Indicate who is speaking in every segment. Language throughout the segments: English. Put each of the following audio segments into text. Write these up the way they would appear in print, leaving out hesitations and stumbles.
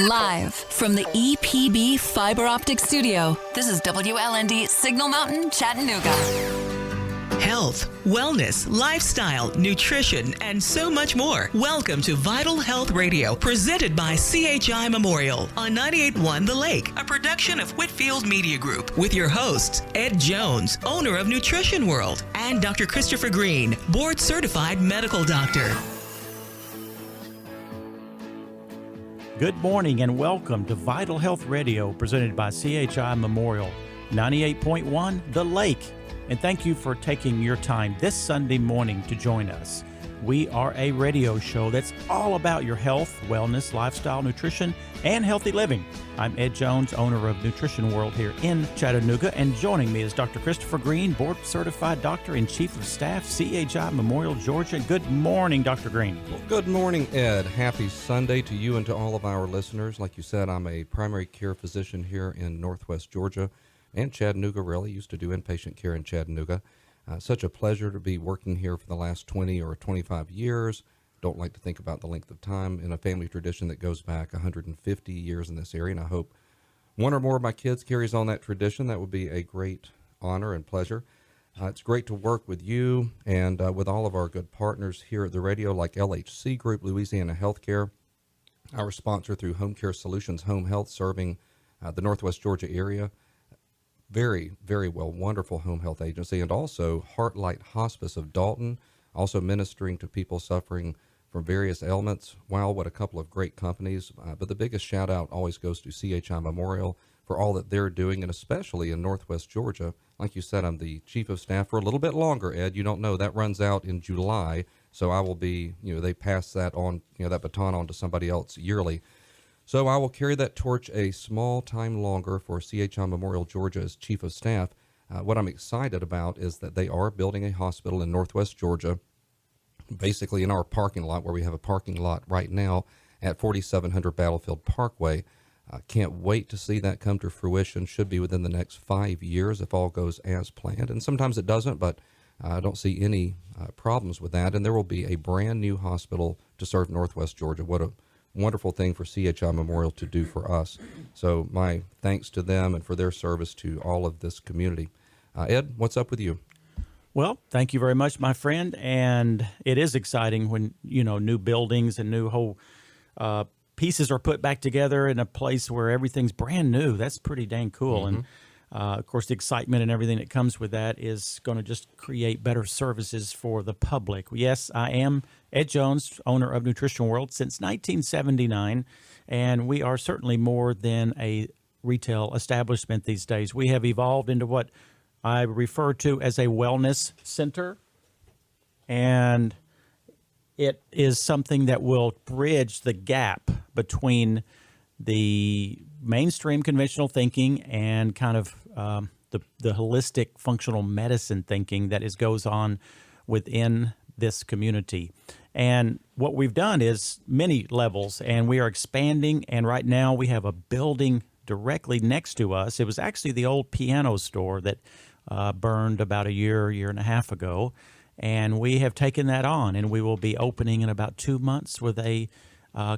Speaker 1: Live from the EPB Fiber Optic Studio, this is WLND Signal Mountain, Chattanooga.
Speaker 2: Health, wellness, lifestyle, nutrition, and so much more. Welcome to Vital Health Radio, presented by CHI Memorial on 98.1 The Lake, a production of Whitfield Media Group, with your hosts, Ed Jones, owner of Nutrition World, and Dr. Christopher Greene, board-certified medical doctor.
Speaker 3: Good morning and welcome to Vital Health Radio, presented by CHI Memorial, 98.1 The Lake. And thank you for taking your time this Sunday morning to join us. We are a radio show that's all about your health, wellness, lifestyle, nutrition, and healthy living. I'm Ed Jones, owner of Nutrition World here in Chattanooga, and joining me is Dr. Christopher Greene, board-certified doctor and chief of staff, CHI Memorial, Georgia. Good morning, Dr. Greene.
Speaker 4: Well, good morning, Ed. Happy Sunday to you and to all of our listeners. Like you said, I'm a primary care physician here in Northwest Georgia and Chattanooga, really. Used to do inpatient care in Chattanooga. Such a pleasure to be working here for the last 20 or 25 years. Don't like to think about the length of time in a family tradition that goes back 150 years in this area, and I hope one or more of my kids carries on that tradition. That would be a great honor and pleasure. It's great to work with you and with all of our good partners here at the radio, like LHC Group, Louisiana Healthcare, our sponsor through Home Care Solutions Home Health, serving the Northwest Georgia area. Very, very well, wonderful home health agency, and also Heartlight Hospice of Dalton, also ministering to people suffering from various ailments. Wow, what a couple of great companies. But the biggest shout out always goes to CHI Memorial for all that they're doing, and especially in Northwest Georgia. Like you said, I'm the chief of staff for a little bit longer, Ed. You don't know, that runs out in July, so I will be, they pass that on, that baton on to somebody else yearly. So I will carry that torch a small time longer for CHI Memorial Georgia as chief of staff. What I'm excited about is that they are building a hospital in Northwest Georgia, basically in our parking lot, where we have a parking lot right now at 4700 Battlefield Parkway. Can't wait to see that come to fruition. Should be within the next 5 years if all goes as planned. And sometimes it doesn't, but I don't see any problems with that. And there will be a brand new hospital to serve Northwest Georgia. What a wonderful thing for CHI Memorial to do for us. So my thanks to them and for their service to all of this community. Ed, what's up with you?
Speaker 3: Well, thank you very much, my friend. And it is exciting when, new buildings and new whole pieces are put back together in a place where everything's brand new. That's pretty dang cool. Mm-hmm. And of course, the excitement and everything that comes with that is going to just create better services for the public. Yes, I am Ed Jones, owner of Nutrition World since 1979, and we are certainly more than a retail establishment these days. We have evolved into what I refer to as a wellness center, and it is something that will bridge the gap between the mainstream conventional thinking and kind of the holistic functional medicine thinking that goes on within this community. And what we've done is many levels, and we are expanding, and right now we have a building directly next to us. It was actually the old piano store that burned about a year and a half ago, and we have taken that on, and we will be opening in about 2 months with a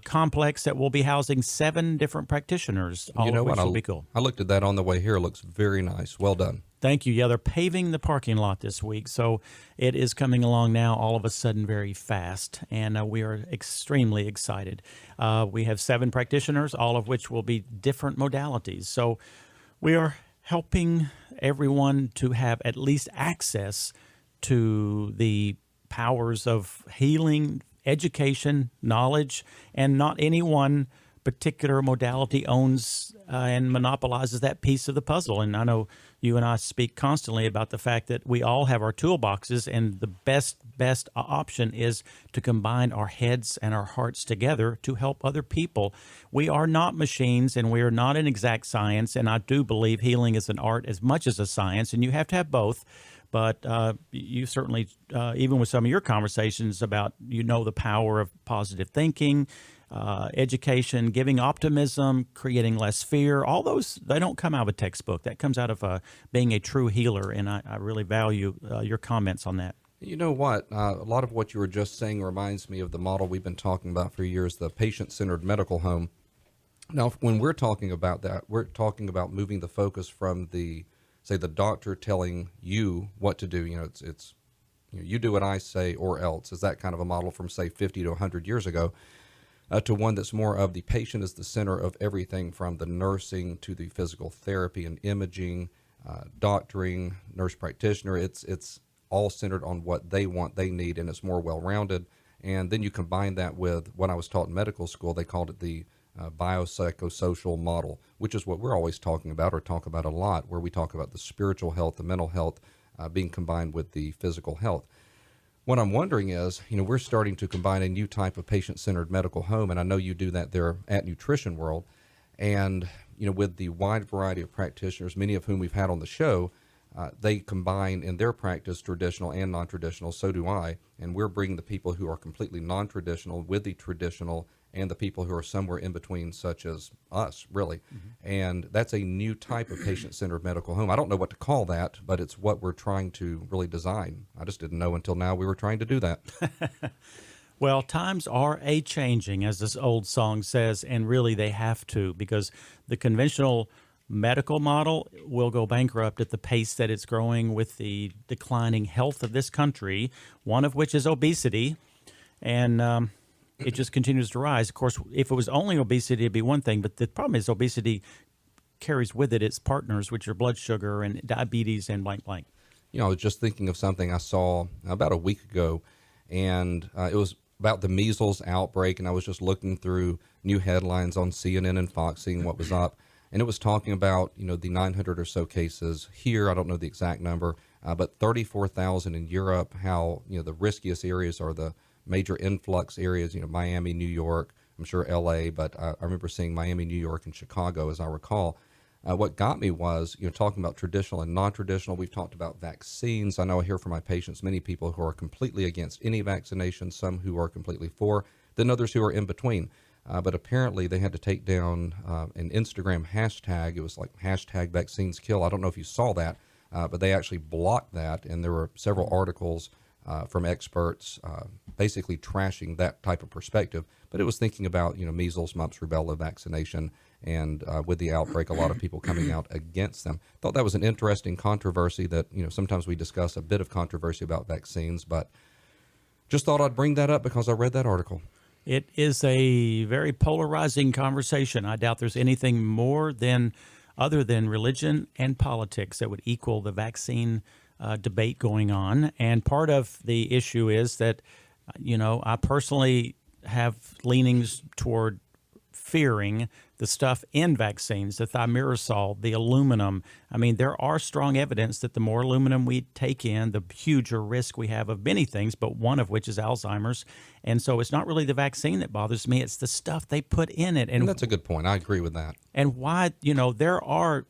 Speaker 3: complex that will be housing 7 different practitioners, all of which will be cool.
Speaker 4: I looked at that on the way here. It looks very nice. Well done.
Speaker 3: Thank you. Yeah, they're paving the parking lot this week, so it is coming along now all of a sudden very fast, and we are extremely excited. We have 7 practitioners, all of which will be different modalities. So we are helping everyone to have at least access to the powers of healing, education, knowledge, and not any one particular modality owns and monopolizes that piece of the puzzle. And I know you and I speak constantly about the fact that we all have our toolboxes, and the best option is to combine our heads and our hearts together to help other people. We are not machines, and we are not an exact science, and I do believe healing is an art as much as a science, and you have to have both. But you certainly, even with some of your conversations about, the power of positive thinking, education, giving optimism, creating less fear, all those, they don't come out of a textbook. That comes out of being a true healer, and I really value your comments on that.
Speaker 4: You know what? A lot of what you were just saying reminds me of the model we've been talking about for years, the patient-centered medical home. Now, when we're talking about that, we're talking about moving the focus from the, say, the doctor telling you what to do. It's you do what I say or else. Is that kind of a model from, say, 50 to 100 years ago, to one that's more of the patient is the center of everything, from the nursing to the physical therapy and imaging, doctoring, nurse practitioner. It's all centered on what they want, they need, and it's more well-rounded. And then you combine that with what I was taught in medical school. They called it the biopsychosocial model, which is what we're always talking about, or talk about a lot, where we talk about the spiritual health, the mental health, being combined with the physical health. What I'm wondering is, we're starting to combine a new type of patient-centered medical home, and I know you do that there at Nutrition World. And, with the wide variety of practitioners, many of whom we've had on the show, they combine in their practice traditional and non-traditional. So do I. And we're bringing the people who are completely non-traditional with the traditional, and the people who are somewhere in between, such as us, really. Mm-hmm. And that's a new type of patient-centered medical home. I don't know what to call that, but it's what we're trying to really design. I just didn't know until now we were trying to do that.
Speaker 3: Well, times are a-changing, as this old song says, and really they have to, because the conventional medical model will go bankrupt at the pace that it's growing with the declining health of this country, one of which is obesity, and it just continues to rise. Of course, if it was only obesity, it'd be one thing, but the problem is obesity carries with it its partners, which are blood sugar and diabetes and blank, blank.
Speaker 4: I was just thinking of something I saw about a week ago, and it was about the measles outbreak, and I was just looking through new headlines on CNN and Fox, seeing what was up. And it was talking about, the 900 or so cases here. I don't know the exact number, but 34,000 in Europe. How, the riskiest areas are the major influx areas, Miami, New York, I'm sure LA, but I remember seeing Miami, New York, and Chicago, as I recall. What got me was, talking about traditional and non-traditional. We've talked about vaccines. I know I hear from my patients many people who are completely against any vaccination, some who are completely for, then others who are in between. But apparently they had to take down an Instagram hashtag. It was like hashtag vaccines kill. I don't know if you saw that, but they actually blocked that. And there were several articles from experts basically trashing that type of perspective. But it was thinking about, measles, mumps, rubella vaccination. And with the outbreak, a lot of people coming out against them. Thought that was an interesting controversy that, sometimes we discuss a bit of controversy about vaccines. But just thought I'd bring that up because I read that article.
Speaker 3: It is a very polarizing conversation. I doubt there's anything more other than religion and politics that would equal the vaccine debate going on. And part of the issue is that, I personally have leanings toward fearing the stuff in vaccines, the thimerosal, the aluminum. I mean, there are strong evidence that the more aluminum we take in, the huger risk we have of many things, but one of which is Alzheimer's. And so it's not really the vaccine that bothers me. It's the stuff they put in it.
Speaker 4: And that's a good point. I agree with that.
Speaker 3: And why, there are,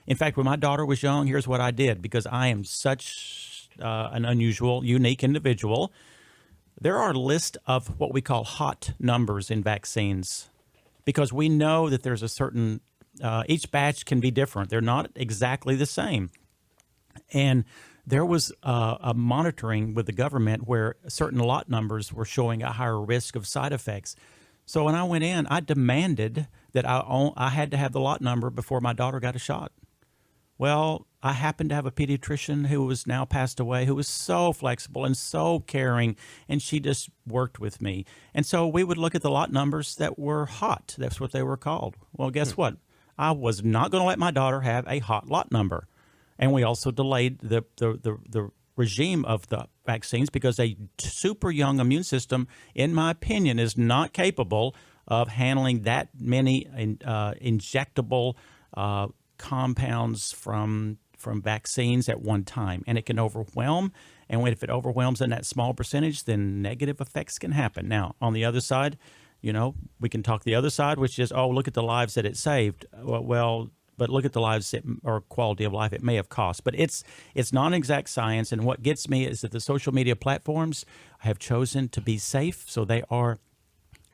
Speaker 3: in fact, when my daughter was young, here's what I did, because I am such an unusual, unique individual. There are a list of what we call hot numbers in vaccines, because we know that there's a certain, each batch can be different. They're not exactly the same. And there was a monitoring with the government where certain lot numbers were showing a higher risk of side effects. So when I went in, I demanded that I had to have the lot number before my daughter got a shot. Well, I happened to have a pediatrician who was now passed away, who was so flexible and so caring, and she just worked with me. And so we would look at the lot numbers that were hot. That's what they were called. Well, guess what? I was not going to let my daughter have a hot lot number. And we also delayed the regime of the vaccines because a super young immune system, in my opinion, is not capable of handling that many injectable compounds from vaccines at one time, and it can overwhelm. And if it overwhelms in that small percentage, then negative effects can happen. Now, on the other side, we can talk the other side, which is, look at the lives that it saved. Well, but look at the lives or quality of life it may have cost. But it's non-exact science, and what gets me is that the social media platforms have chosen to be safe, so they are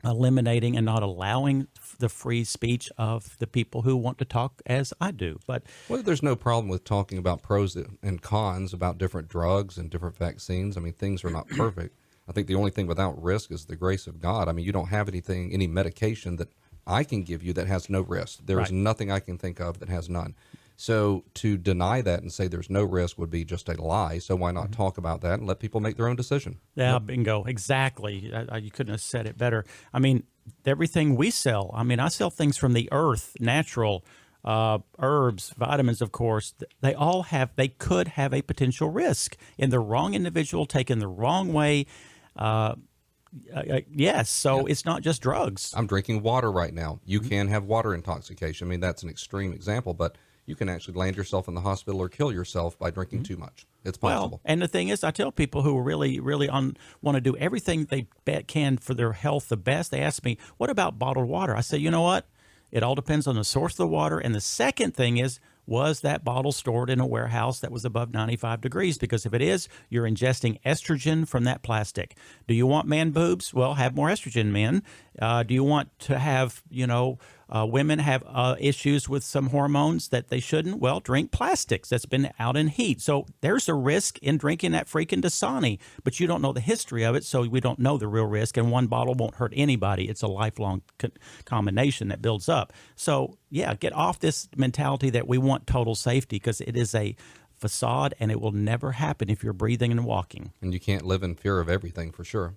Speaker 3: eliminating and not allowing the free speech of the people who want to talk as I do. But
Speaker 4: there's no problem with talking about pros and cons about different drugs and different vaccines. I mean, things are not perfect. I think the only thing without risk is the grace of God. I mean, you don't have any medication that I can give you that has no risk. There is
Speaker 3: Right.
Speaker 4: nothing I can think of that has none. So to deny that and say there's no risk would be just a lie. So why not talk about that and let people make their own decision?
Speaker 3: Yeah, bingo. Exactly. You couldn't have said it better. I mean, everything we sell, I mean, I sell things from the earth, natural, herbs, vitamins, of course. They could have a potential risk in the wrong individual taken the wrong way. Yes. So it's not just drugs.
Speaker 4: I'm drinking water right now. You can have water intoxication. I mean, that's an extreme example, but you can actually land yourself in the hospital or kill yourself by drinking too much. It's possible.
Speaker 3: Well, and the thing is, I tell people who really, really want to do everything they can for their health the best, they ask me, what about bottled water? I say, you know what? It all depends on the source of the water. And the second thing is, was that bottle stored in a warehouse that was above 95 degrees? Because if it is, you're ingesting estrogen from that plastic. Do you want man boobs? Well, have more estrogen, men. Do you want to have, women have issues with some hormones that they shouldn't? Well, drink plastics that's been out in heat. So there's a risk in drinking that freaking Dasani, but you don't know the history of it, so we don't know the real risk, and one bottle won't hurt anybody. It's a lifelong combination that builds up. So, yeah, get off this mentality that we want total safety, because it is a facade, and it will never happen if you're breathing and walking.
Speaker 4: And you can't live in fear of everything, for sure.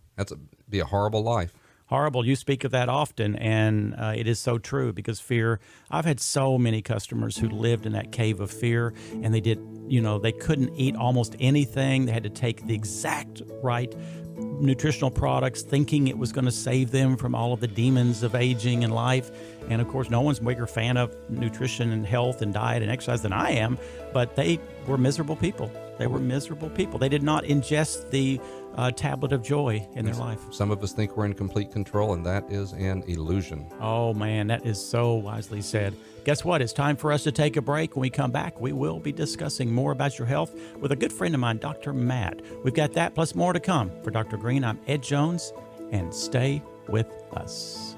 Speaker 4: Be a horrible life.
Speaker 3: Horrible. You speak of that often, and it is so true, because fear. I've had so many customers who lived in that cave of fear, and they couldn't eat almost anything. They had to take the exact right nutritional products, thinking it was going to save them from all of the demons of aging and life. And of course, no one's a bigger fan of nutrition and health and diet and exercise than I am, but they were miserable people. They were miserable people. They did not ingest the tablet of joy in their life.
Speaker 4: Some of us think we're in complete control, and that is an illusion.
Speaker 3: Oh, man, that is so wisely said. Guess what? It's time for us to take a break. When we come back, we will be discussing more about your health with a good friend of mine, Dr. Matt. We've got that plus more to come. For Dr. Greene, I'm Ed Jones, and stay with us.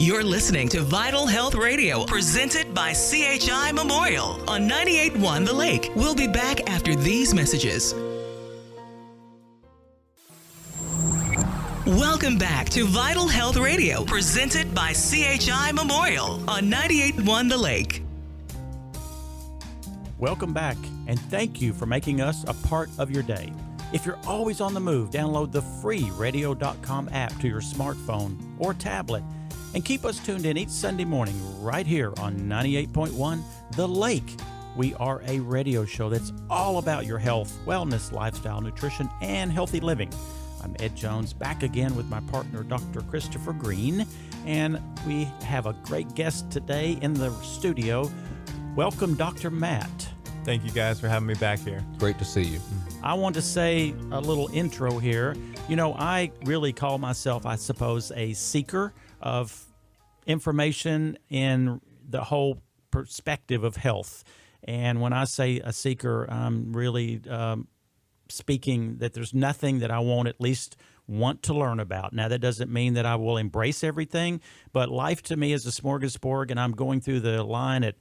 Speaker 2: You're listening to Vital Health Radio, presented by CHI Memorial on 98.1 The Lake. We'll be back after these messages. Welcome back to Vital Health Radio, presented by CHI Memorial on 98.1 The Lake.
Speaker 3: Welcome back, and thank you for making us a part of your day. If you're always on the move, download the free radio.com app to your smartphone or tablet, and keep us tuned in each Sunday morning right here on 98.1 The Lake. We are a radio show that's all about your health, wellness, lifestyle, nutrition, and healthy living. I'm Ed Jones, back again with my partner, Dr. Christopher Greene, and we have a great guest today in the studio. Welcome, Dr. Matt.
Speaker 5: Thank you guys for having me back here.
Speaker 4: Great to see you.
Speaker 3: I want to say a little intro here. I really call myself, I suppose, a seeker of information in the whole perspective of health. And when I say a seeker, I'm really speaking that there's nothing that I won't at least want to learn about. Now, that doesn't mean that I will embrace everything, but life to me is a smorgasbord, and I'm going through the line at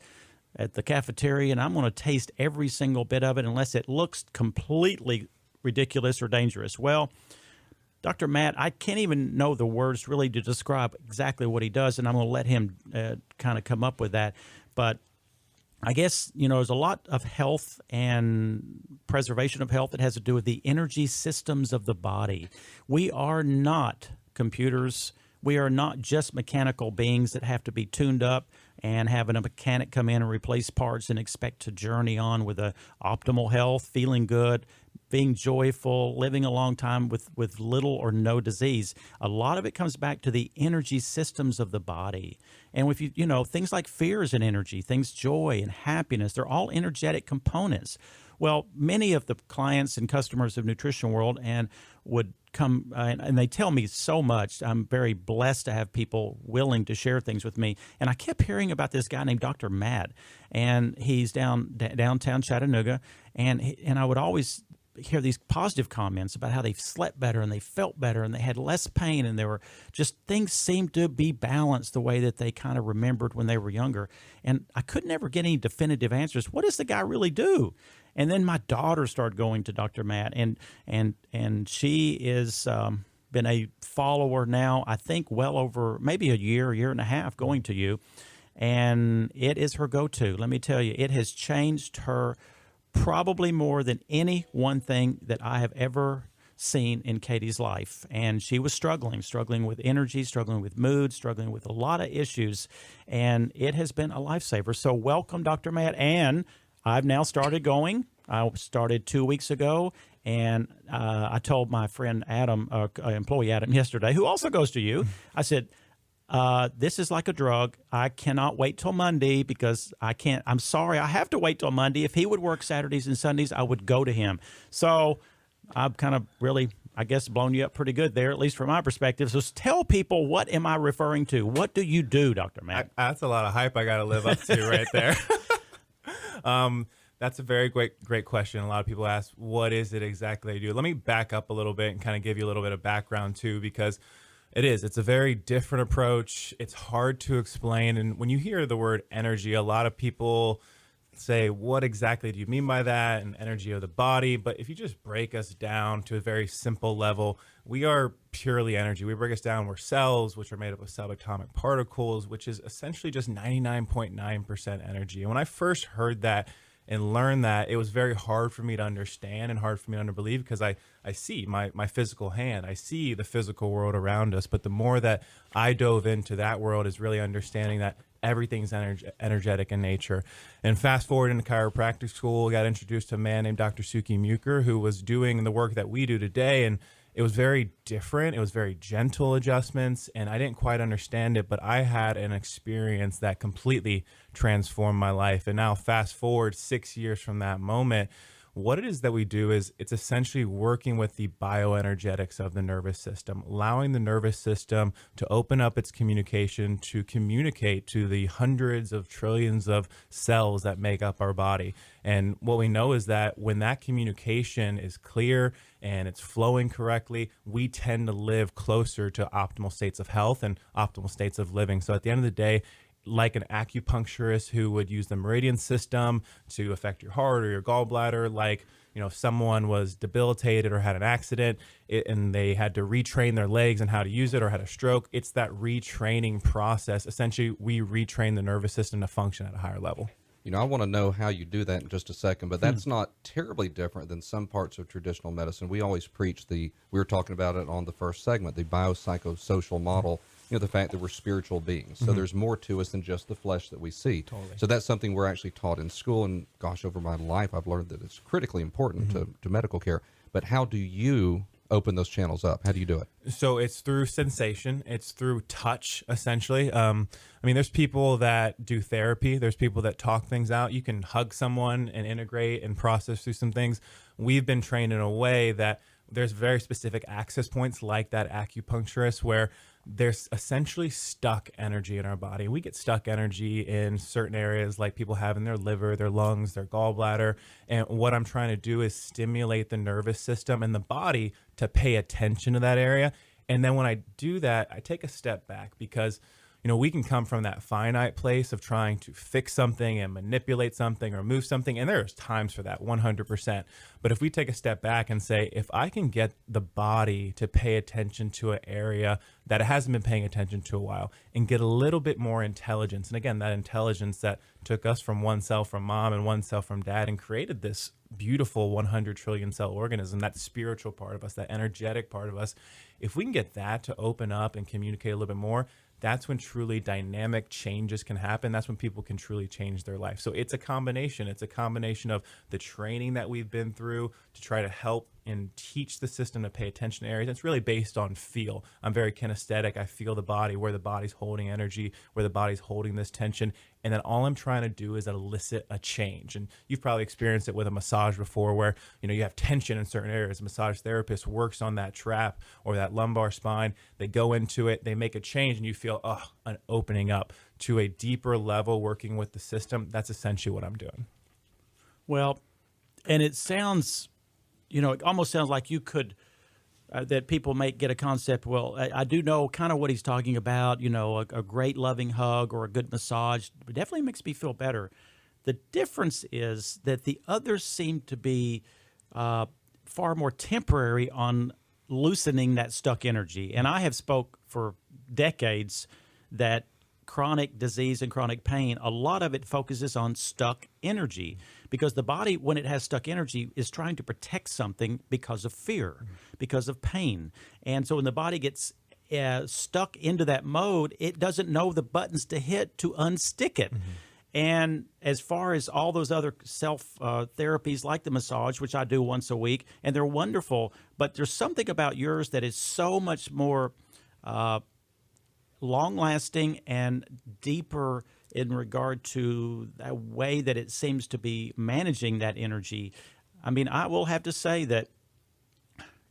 Speaker 3: the cafeteria, and I'm going to taste every single bit of it unless it looks completely ridiculous or dangerous. Well, Dr. Matt, I can't even know the words really to describe exactly what he does, and I'm going to let him kind of come up with that. But I guess, there's a lot of health and preservation of health that has to do with the energy systems of the body. We are not computers. We are not just mechanical beings that have to be tuned up and having a mechanic come in and replace parts and expect to journey on with a optimal health, feeling good, being joyful, living a long time with little or no disease. A lot of it comes back to the energy systems of the body. And if things like fear is an energy, things joy and happiness, they're all energetic components. Well, many of the clients and customers of Nutrition World and would come and they tell me so much. I'm very blessed to have people willing to share things with me. And I kept hearing about this guy named Dr. Matt, and he's downtown Chattanooga, and I would always hear these positive comments about how they slept better and they felt better and they had less pain, and they were just, things seemed to be balanced the way that they kind of remembered when they were younger. And I could never get any definitive answers. What does the guy really do? And then my daughter started going to Dr. Matt, and she is been a follower now, I think well over maybe a year and a half going to you. And it is her go-to. Let me tell you, it has changed her probably more than any one thing that I have ever seen in Katie's life. And she was struggling with energy, struggling with mood, struggling with a lot of issues. And it has been a lifesaver. So welcome, Dr. Matt. And I've now started going. I started 2 weeks ago. And I told my friend Adam, employee Adam yesterday, who also goes to you, I said, this is like a drug. I cannot wait till Monday because I can't. I'm sorry. I have to wait till Monday. If he would work Saturdays and Sundays, I would go to him. So I've kind of really, I guess, blown you up pretty good there, at least from my perspective. So tell people, what am I referring to? What do you do, Dr. Matt?
Speaker 5: That's a lot of hype I got to live up to right there. That's a very great question. A lot of people ask, what is it exactly they do? Let me back up a little bit and kind of give you a little bit of background too, because it's a very different approach. It's hard to explain. And when you hear the word energy, a lot of people say, what exactly do you mean by that? And energy of the body. But if you just break us down to a very simple level, we are purely energy. We break us down, we're cells, which are made up of subatomic particles, which is essentially just 99.9% energy. And when I first heard that and learned that, it was very hard for me to understand and hard for me to believe, because I see my physical hand, I see the physical world around us. But the more that I dove into that world is really understanding that everything's energetic in nature. And fast forward into chiropractic school, got introduced to a man named Dr. Suki Muker, who was doing the work that we do today. And it was very different. It was very gentle adjustments, and I didn't quite understand it, but I had an experience that completely transformed my life. And now fast forward 6 years from that moment, what it is that we do is it's essentially working with the bioenergetics of the nervous system, allowing the nervous system to open up its communication to communicate to the hundreds of trillions of cells that make up our body. And what we know is that when that communication is clear and it's flowing correctly, we tend to live closer to optimal states of health and optimal states of living. So at the end of the day, like an acupuncturist who would use the meridian system to affect your heart or your gallbladder, like, if someone was debilitated or had an accident and they had to retrain their legs and how to use it, or had a stroke, it's that retraining process. Essentially, we retrain the nervous system to function at a higher level.
Speaker 4: I want to know how you do that in just a second, but that's not terribly different than some parts of traditional medicine. We always preach we were talking about it on the first segment, the biopsychosocial model, the fact that we're spiritual beings. So there's more to us than just the flesh that we see.
Speaker 5: Totally.
Speaker 4: So that's something we're actually taught in school. And gosh, over my life, I've learned that it's critically important to medical care. But how do you open those channels up? How do you do it?
Speaker 5: So it's through sensation. It's through touch, essentially. There's people that do therapy. There's people that talk things out. You can hug someone and integrate and process through some things. We've been trained in a way that there's very specific access points, like that acupuncturist, where there's essentially stuck energy in our body. We get stuck energy in certain areas, like people have in their liver, their lungs, their gallbladder. And what I'm trying to do is stimulate the nervous system and the body to pay attention to that area. And then when I do that, I take a step back, because we can come from that finite place of trying to fix something and manipulate something or move something. And there's times for that, 100%. But if we take a step back and say, if I can get the body to pay attention to an area that it hasn't been paying attention to a while, and get a little bit more intelligence. And again, that intelligence that took us from one cell from mom and one cell from dad and created this beautiful 100 trillion cell organism, that spiritual part of us, that energetic part of us. If we can get that to open up and communicate a little bit more, that's when truly dynamic changes can happen. That's when people can truly change their life. So it's a combination. It's a combination of the training that we've been through to try to help and teach the system to pay attention to areas. It's really based on feel. I'm very kinesthetic. I feel the body, where the body's holding energy, where the body's holding this tension. And then all I'm trying to do is elicit a change. And you've probably experienced it with a massage before, where you have tension in certain areas. A massage therapist works on that trap or that lumbar spine. They go into it, they make a change, and you feel an opening up to a deeper level, working with the system. That's essentially what I'm doing.
Speaker 3: Well, and it sounds, it almost sounds like you could, that people may get a concept. Well, I do know kind of what he's talking about, a great loving hug or a good massage definitely makes me feel better. The difference is that the others seem to be far more temporary on loosening that stuck energy. And I have spoke for decades that chronic disease and chronic pain, a lot of it focuses on stuck energy, because the body, when it has stuck energy, is trying to protect something because of fear, because of pain. And so when the body gets stuck into that mode, it doesn't know the buttons to hit to unstick it. And as far as all those other therapies like the massage, which I do once a week, and they're wonderful, but there's something about yours that is so much more long-lasting and deeper in regard to the way that it seems to be managing that energy. I mean, I will have to say that,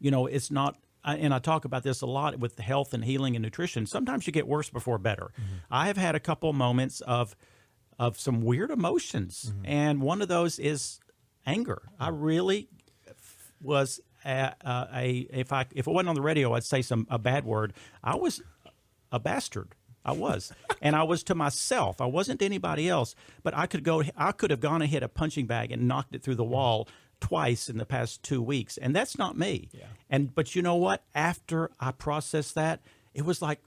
Speaker 3: it's not, and I talk about this a lot with health and healing and nutrition. Sometimes you get worse before better. I have had a couple moments of some weird emotions, and one of those is anger. I really was if it wasn't on the radio, I'd say a bad word. I was a bastard. I was. And I was to myself. I wasn't to anybody else. But I could have gone and hit a punching bag and knocked it through the wall twice in the past 2 weeks. And that's not me. Yeah. But you know what? After I processed that, it was like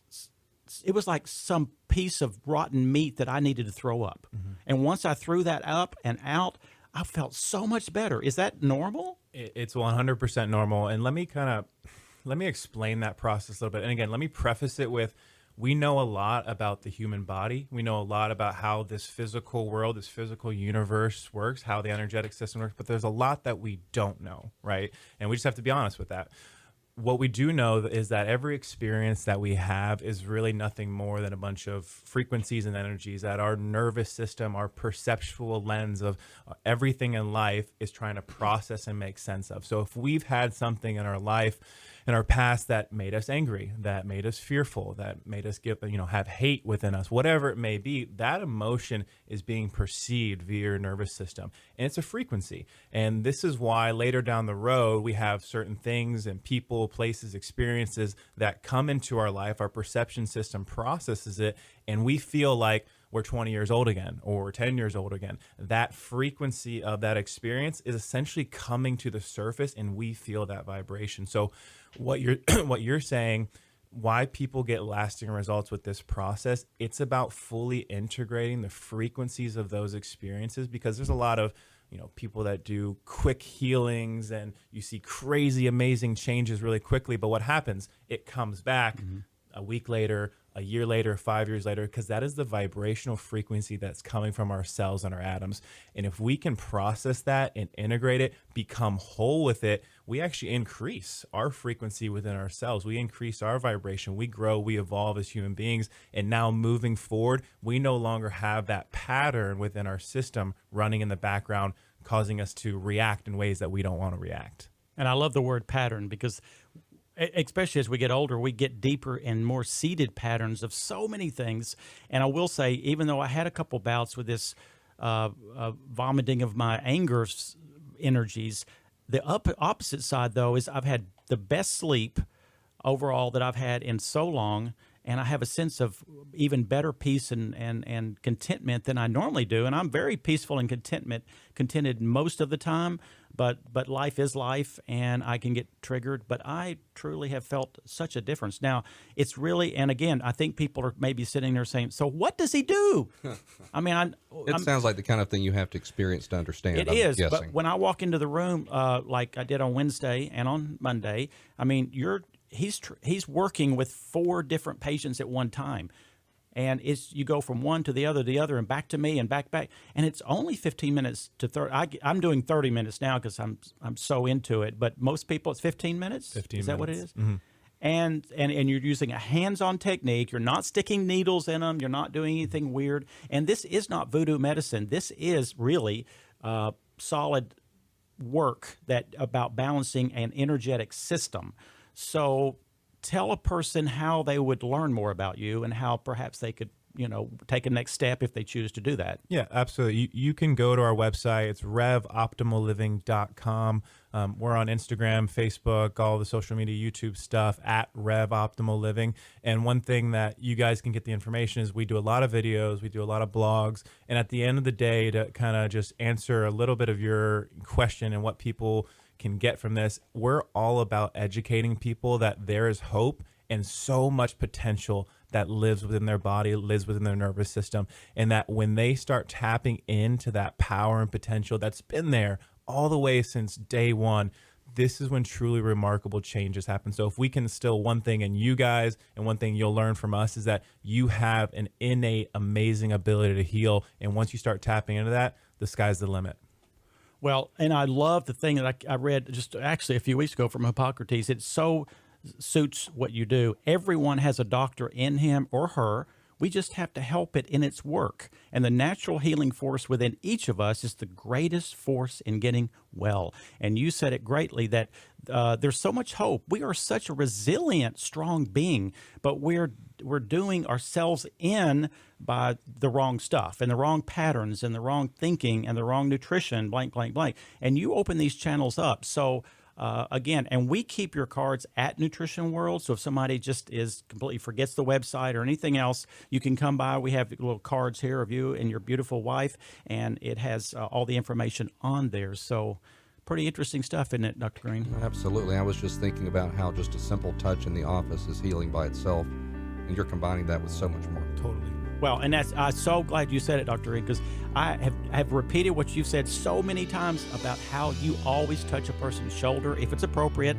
Speaker 3: some piece of rotten meat that I needed to throw up. And once I threw that up and out, I felt so much better. Is that normal?
Speaker 5: It's 100% normal. And let me explain that process a little bit. And again, let me preface it with, we know a lot about the human body. We know a lot about how this physical world, this physical universe works, how the energetic system works, but there's a lot that we don't know, right? And we just have to be honest with that. What we do know is that every experience that we have is really nothing more than a bunch of frequencies and energies that our nervous system, our perceptual lens of everything in life is trying to process and make sense of. So if we've had something in our life, in our past, that made us angry, that made us fearful, that made us have hate within us, whatever it may be, that emotion is being perceived via your nervous system. And it's a frequency. And this is why later down the road, we have certain things and people, places, experiences that come into our life. Our perception system processes it, and we feel like we're 20 years old again, or we're 10 years old again. That frequency of that experience is essentially coming to the surface, and we feel that vibration. So what you're saying, why people get lasting results with this process, it's about fully integrating the frequencies of those experiences, because there's a lot of people that do quick healings and you see crazy, amazing changes really quickly. But what happens? It comes back a week later, a year later, 5 years later, because that is the vibrational frequency that's coming from our cells and our atoms. And if we can process that and integrate it, become whole with it, we actually increase our frequency within ourselves. We increase our vibration. We grow, we evolve as human beings. And now moving forward, we no longer have that pattern within our system running in the background, causing us to react in ways that we don't want to react.
Speaker 3: And I love the word pattern, because especially as we get older, we get deeper and more seated patterns of so many things. And I will say, even though I had a couple bouts with this vomiting of my anger energies, the opposite side, though, is I've had the best sleep overall that I've had in so long. And I have a sense of even better peace and contentment than I normally do. And I'm very peaceful and contented most of the time. But life is life, and I can get triggered. But I truly have felt such a difference. Now, it's really, and again, I think people are maybe sitting there saying, so what does he do? I mean,
Speaker 4: it sounds like the kind of thing you have to experience to understand.
Speaker 3: It is, guessing. But when I walk into the room, like I did on Wednesday and on Monday, I mean, he's working with 4 different patients at one time. And you go from one to the other, and back to me and back. And it's only 15 minutes to 30. I'm doing 30 minutes now because I'm so into it. But most people, it's 15 minutes.
Speaker 5: 15
Speaker 3: is that
Speaker 5: minutes.
Speaker 3: what it is? Mm-hmm. And you're using a hands-on technique. You're not sticking needles in them. You're not doing anything weird. And this is not voodoo medicine. This is really solid work about balancing an energetic system. So tell a person how they would learn more about you and how perhaps they could, take a next step if they choose to do that.
Speaker 5: Yeah, absolutely. You can go to our website. It's revoptimalliving.com. We're on Instagram, Facebook, all the social media, YouTube stuff at Rev Optimal Living. And one thing that you guys can get the information is we do a lot of videos, we do a lot of blogs. And at the end of the day, to kind of just answer a little bit of your question and what people can get from this. We're all about educating people that there is hope and so much potential that lives within their body, lives within their nervous system, and that when they start tapping into that power and potential that's been there all the way since day one, this is when truly remarkable changes happen. So if we can instill one thing in you guys, and one thing you'll learn from us, is that you have an innate, amazing ability to heal. And once you start tapping into that, the sky's the limit.
Speaker 3: Well, and I love the thing that I read just actually a few weeks ago from Hippocrates. It so suits what you do. Everyone has a doctor in him or her. We just have to help it in its work. And the natural healing force within each of us is the greatest force in getting well. And you said it greatly that there's so much hope. We are such a resilient, strong being, but we're doing ourselves in by the wrong stuff and the wrong patterns and the wrong thinking and the wrong nutrition, blank, blank, blank. And you open these channels up. So again, and we keep your cards at Nutrition World. So if somebody just completely forgets the website or anything else, you can come by. We have little cards here of you and your beautiful wife, and it has all the information on there. So pretty interesting stuff, isn't it, Dr. Greene?
Speaker 4: Absolutely. I was just thinking about how just a simple touch in the office is healing by itself, and you're combining that with so much more.
Speaker 5: Totally.
Speaker 3: Well, and I'm so glad you said it, Dr. Greene, because I have repeated what you've said so many times about how you always touch a person's shoulder, if it's appropriate,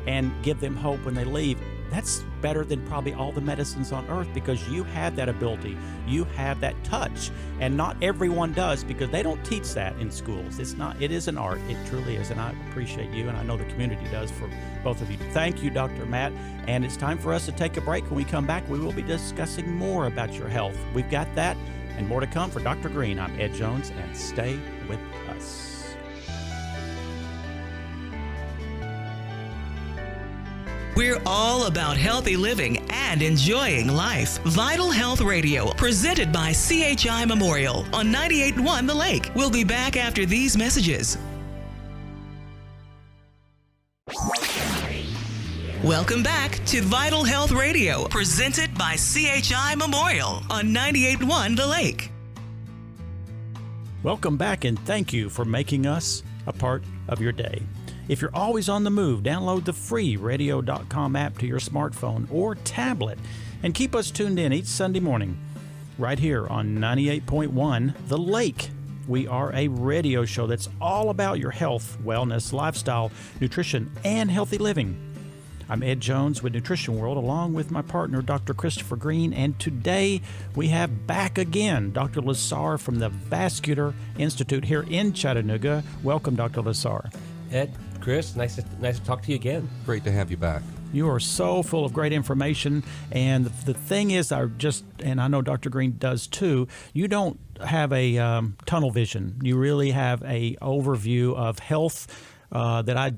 Speaker 3: and give them hope when they leave. That's better than probably all the medicines on earth, because you have that ability. You have that touch, and not everyone does, because they don't teach that in schools. It is an art. It truly is, and I appreciate you, and I know the community does, for both of you. Thank you, Dr. Matt, and it's time for us to take a break. When we come back, we will be discussing more about your health. We've got that and more to come. For Dr. Greene, I'm Ed Jones, and stay with us.
Speaker 2: We're all about healthy living and enjoying life. Vital Health Radio, presented by CHI Memorial on 98.1 The Lake. We'll be back after these messages. Welcome back to Vital Health Radio, presented by CHI Memorial on 98.1 The Lake.
Speaker 3: Welcome back, and thank you for making us a part of your day. If you're always on the move, download the free radio.com app to your smartphone or tablet and keep us tuned in each Sunday morning right here on 98.1 The Lake. We are a radio show that's all about your health, wellness, lifestyle, nutrition, and healthy living. I'm Ed Jones with Nutrition World, along with my partner, Dr. Christopher Greene, and today we have back again Dr. Lazar from the Vascular Institute here in Chattanooga. Welcome, Dr. Lazar.
Speaker 6: Ed, Chris, nice to talk to you again.
Speaker 4: Great to have you back.
Speaker 3: You are so full of great information, and the thing is, and I know Dr. Greene does too, you don't have a tunnel vision. You really have a overview of health that I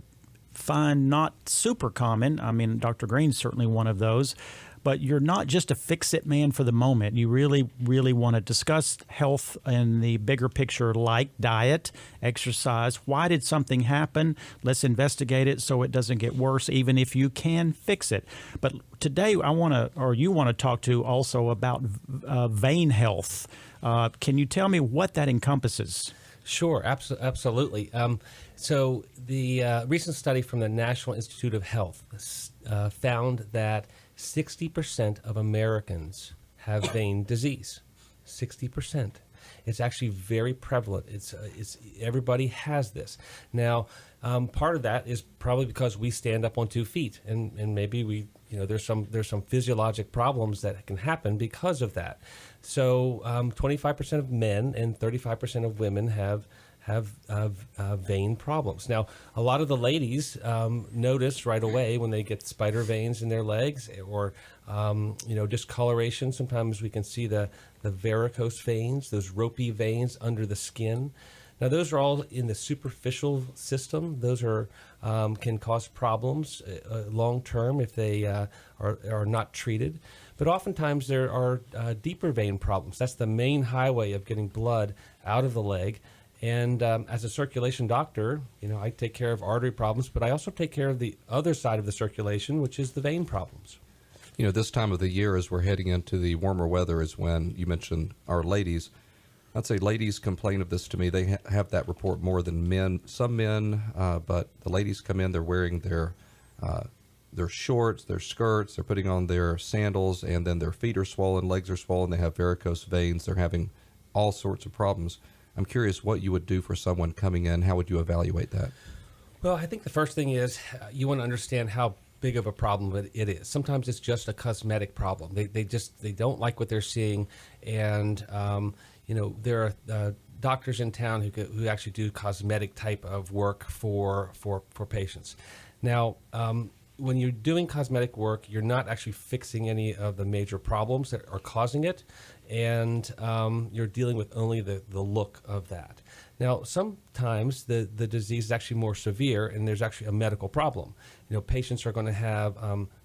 Speaker 3: find not super common. I mean, Dr. Greene's certainly one of those, but you're not just a fix-it man for the moment. You really, really want to discuss health in the bigger picture, like diet, exercise. Why did something happen? Let's investigate it so it doesn't get worse, even if you can fix it. But today you want to talk to also about vein health. Can you tell me what that encompasses?
Speaker 6: Sure, absolutely. So the recent study from the National Institute of Health found that 60% of Americans have vein disease. 60%. It's actually very prevalent. It's everybody has this. Now, part of that is probably because we stand up on 2 feet, and maybe there's some physiologic problems that can happen because of that. So 25% of men and 35% of women have vein problems. Now, a lot of the ladies notice right away when they get spider veins in their legs or discoloration. Sometimes we can see the varicose veins, those ropey veins under the skin. Now, those are all in the superficial system. Those can cause problems long term if they are not treated. But oftentimes there are deeper vein problems. That's the main highway of getting blood out of the leg. And as a circulation doctor, I take care of artery problems, but I also take care of the other side of the circulation, which is the vein problems.
Speaker 4: This time of the year, as we're heading into the warmer weather, is when you mentioned our ladies. I'd say ladies complain of this to me. They have that report more than men. Some men, but the ladies come in, they're wearing their shorts, their skirts, they're putting on their sandals, and then their feet are swollen, legs are swollen, they have varicose veins, they're having all sorts of problems. I'm curious what you would do for someone coming in. How would you evaluate that?
Speaker 6: Well, I think the first thing is you want to understand how big of a problem it is. Sometimes it's just a cosmetic problem. They don't like what they're seeing, and there are doctors in town who actually do cosmetic type of work for patients. Now, when you're doing cosmetic work, you're not actually fixing any of the major problems that are causing it, and you're dealing with only the look of that. Now, sometimes the disease is actually more severe, and there's actually a medical problem. Patients are going to have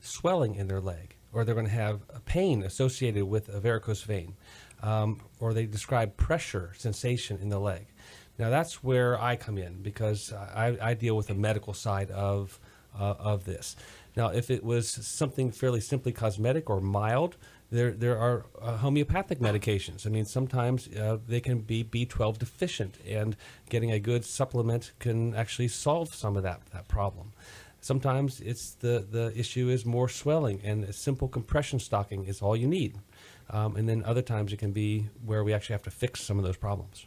Speaker 6: swelling in their leg, or they're going to have a pain associated with a varicose vein, or they describe pressure sensation in the leg. Now, that's where I come in, because I deal with the medical side of this. Now, if it was something fairly simply cosmetic or mild, there are homeopathic medications. I mean, sometimes they can be B12 deficient, and getting a good supplement can actually solve some of that problem. Sometimes it's the issue is more swelling, and a simple compression stocking is all you need. And then other times it can be where we actually have to fix some of those problems.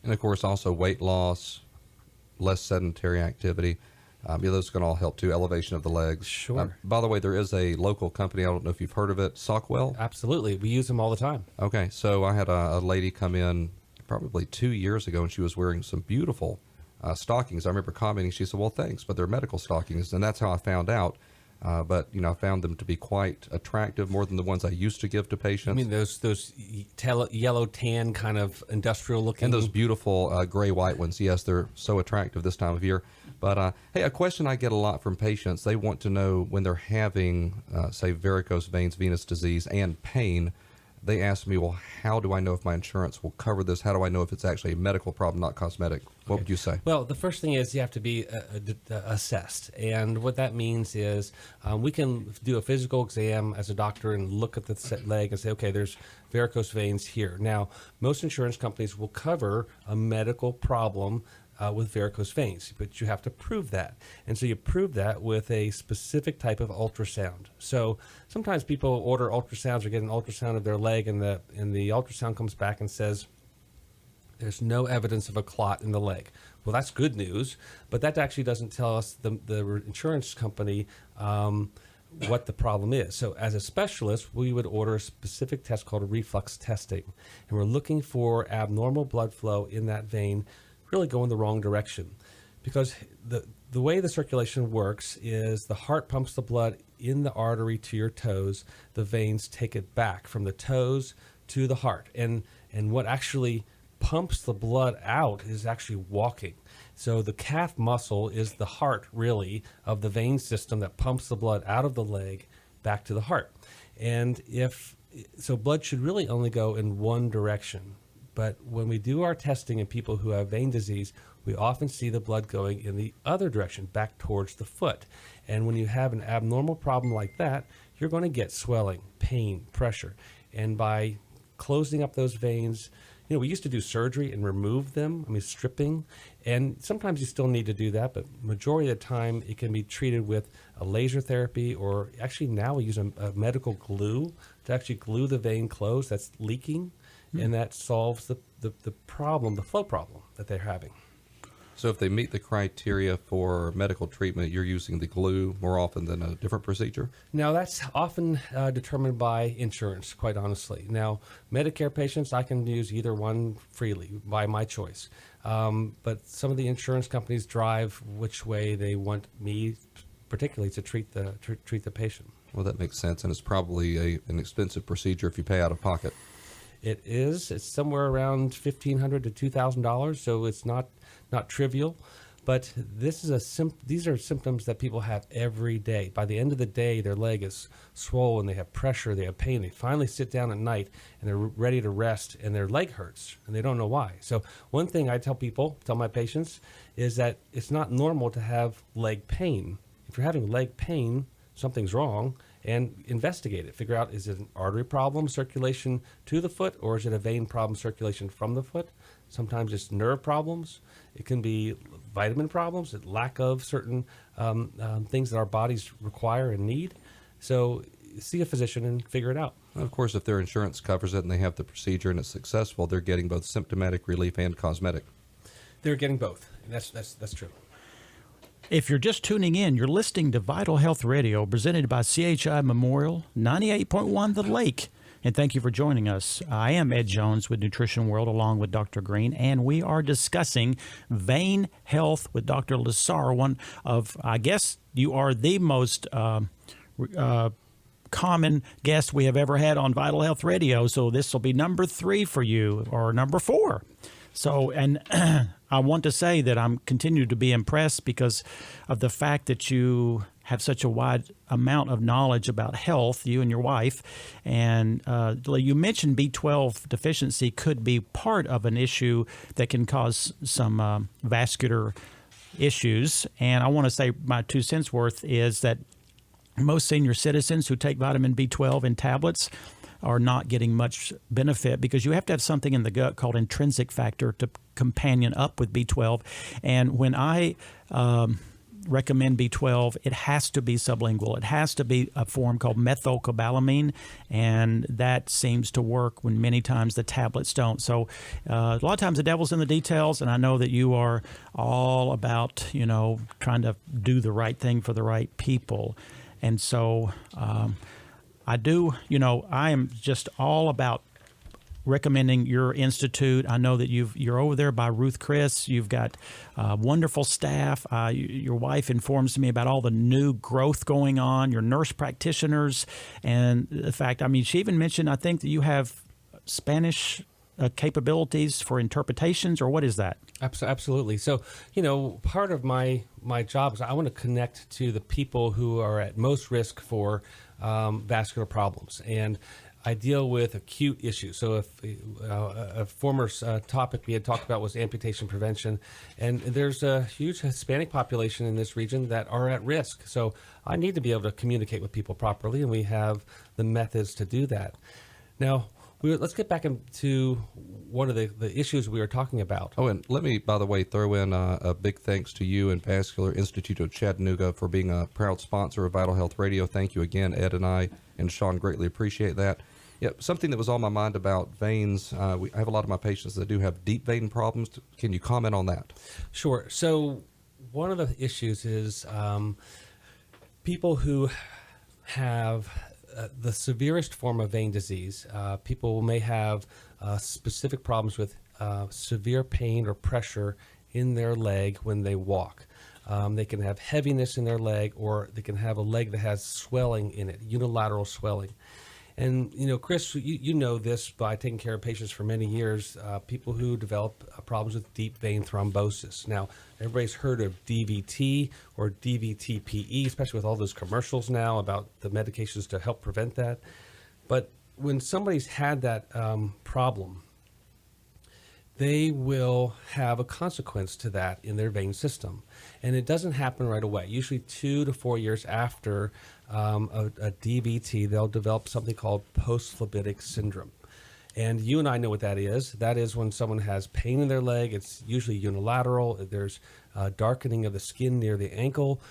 Speaker 4: And of course, also weight loss, less sedentary activity. Those can all help too. Elevation of the legs.
Speaker 6: Sure.
Speaker 4: By the way, there is a local company. I don't know if you've heard of it. Sockwell.
Speaker 6: Absolutely. We use them all the time.
Speaker 4: Okay. So I had a lady come in probably 2 years ago, and she was wearing some beautiful stockings. I remember commenting. She said, "Well, thanks, but they're medical stockings," and that's how I found out. But I found them to be quite attractive, more than the ones I used to give to patients.
Speaker 6: I mean, those yellow tan kind of industrial looking,
Speaker 4: and those beautiful gray white ones. Yes, they're so attractive this time of year. But hey, a question I get a lot from patients: they want to know when they're having, say, varicose veins, venous disease, and pain. They ask me, well, how do I know if my insurance will cover this? How do I know if it's actually a medical problem, not cosmetic? What would you say?
Speaker 6: Well, the first thing is you have to be assessed. And what that means is we can do a physical exam as a doctor and look at the leg and say, okay, there's varicose veins here. Now, most insurance companies will cover a medical problem with varicose veins, but you have to prove that. And so you prove that with a specific type of ultrasound. So sometimes people order ultrasounds or get an ultrasound of their leg, and the ultrasound comes back and says, there's no evidence of a clot in the leg. Well, that's good news, but that actually doesn't tell us, the insurance company, what the problem is. So as a specialist, we would order a specific test called a reflux testing. And we're looking for abnormal blood flow in that vein really going the wrong direction. Because the way the circulation works is the heart pumps the blood in the artery to your toes. The veins take it back from the toes to the heart. And what actually pumps the blood out is actually walking. So the calf muscle is the heart, really, of the vein system that pumps the blood out of the leg back to the heart. And so blood should really only go in one direction. But when we do our testing in people who have vein disease, we often see the blood going in the other direction, back towards the foot. And when you have an abnormal problem like that, you're going to get swelling, pain, pressure. And by closing up those veins, we used to do surgery and remove them, stripping. And sometimes you still need to do that, but majority of the time it can be treated with a laser therapy, or actually now we use a medical glue to actually glue the vein closed that's leaking. And that solves the problem, the flow problem that they're having.
Speaker 4: So if they meet the criteria for medical treatment, you're using the glue more often than a different procedure?
Speaker 6: Now, that's often determined by insurance, quite honestly. Now, Medicare patients, I can use either one freely by my choice. But some of the insurance companies drive which way they want me particularly to treat the patient.
Speaker 4: Well, that makes sense, and it's probably an expensive procedure if you pay out of pocket.
Speaker 6: It is. It's somewhere around $1,500 to $2,000, so it's not trivial. But these are symptoms that people have every day. By the end of the day, their leg is swollen, they have pressure, they have pain. They finally sit down at night and they're ready to rest, and their leg hurts, and they don't know why. So one thing I tell my patients, is that it's not normal to have leg pain. If you're having leg pain, something's wrong, and investigate it. Figure out, is it an artery problem, circulation to the foot, or is it a vein problem, circulation from the foot? Sometimes it's nerve problems. It can be vitamin problems, lack of certain things that our bodies require and need. So see a physician and figure it out.
Speaker 4: Of course, if their insurance covers it and they have the procedure and it's successful, they're getting both symptomatic relief and cosmetic.
Speaker 6: They're getting both. That's true.
Speaker 3: If you're just tuning in, you're listening to Vital Health Radio, presented by CHI Memorial, 98.1 The Lake. And thank you for joining us. I am Ed Jones with Nutrition World, along with Dr. Greene, and we are discussing vein health with Dr. Lassar. One of, I guess, you are the most common guest we have ever had on Vital Health Radio. So this will be number 3 for you, or number 4. So, and I want to say that I'm continue to be impressed because of the fact that you have such a wide amount of knowledge about health, you and your wife. And you mentioned B12 deficiency could be part of an issue that can cause some vascular issues. And I want to say my 2 cents worth is that most senior citizens who take vitamin B12 in tablets are not getting much benefit because you have to have something in the gut called intrinsic factor to companion up with B12. And when I recommend B12, it has to be sublingual. It has to be a form called methylcobalamin, and that seems to work when many times the tablets don't. So a lot of times the devil's in the details, and I know that you are all about, trying to do the right thing for the right people. And so I do, I am just all about recommending your institute. I know that you're over there by Ruth Chris. You've got wonderful staff. Your wife informs me about all the new growth going on, your nurse practitioners, and the fact, she even mentioned, I think, that you have Spanish capabilities for interpretations, or what is that?
Speaker 6: Absolutely. So, part of my job is I want to connect to the people who are at most risk for vascular problems. And I deal with acute issues. So if a former topic we had talked about was amputation prevention, and there's a huge Hispanic population in this region that are at risk. So I need to be able to communicate with people properly, and we have the methods to do that. Now, let's get back into one of the issues we were talking about.
Speaker 4: Oh, and let me, by the way, throw in a big thanks to you and Vascular Institute of Chattanooga for being a proud sponsor of Vital Health Radio. Thank you again. Ed and I and Sean greatly appreciate that. Yeah, something that was on my mind about veins, I have a lot of my patients that do have deep vein problems. Can you comment on that? Sure.
Speaker 6: So one of the issues is people who have the severest form of vein disease. People may have specific problems with severe pain or pressure in their leg when they walk. They can have heaviness in their leg, or they can have a leg that has swelling in it, unilateral swelling. And, Chris, you know this by taking care of patients for many years, people who develop problems with deep vein thrombosis. Now, everybody's heard of DVT or DVT-PE, especially with all those commercials now about the medications to help prevent that. But when somebody's had that problem, they will have a consequence to that in their vein system. And it doesn't happen right away. Usually 2 to 4 years after a DVT, they'll develop something called post-phlebitic syndrome. And you and I know what that is. That is when someone has pain in their leg. It's usually unilateral. There's darkening of the skin near the ankle.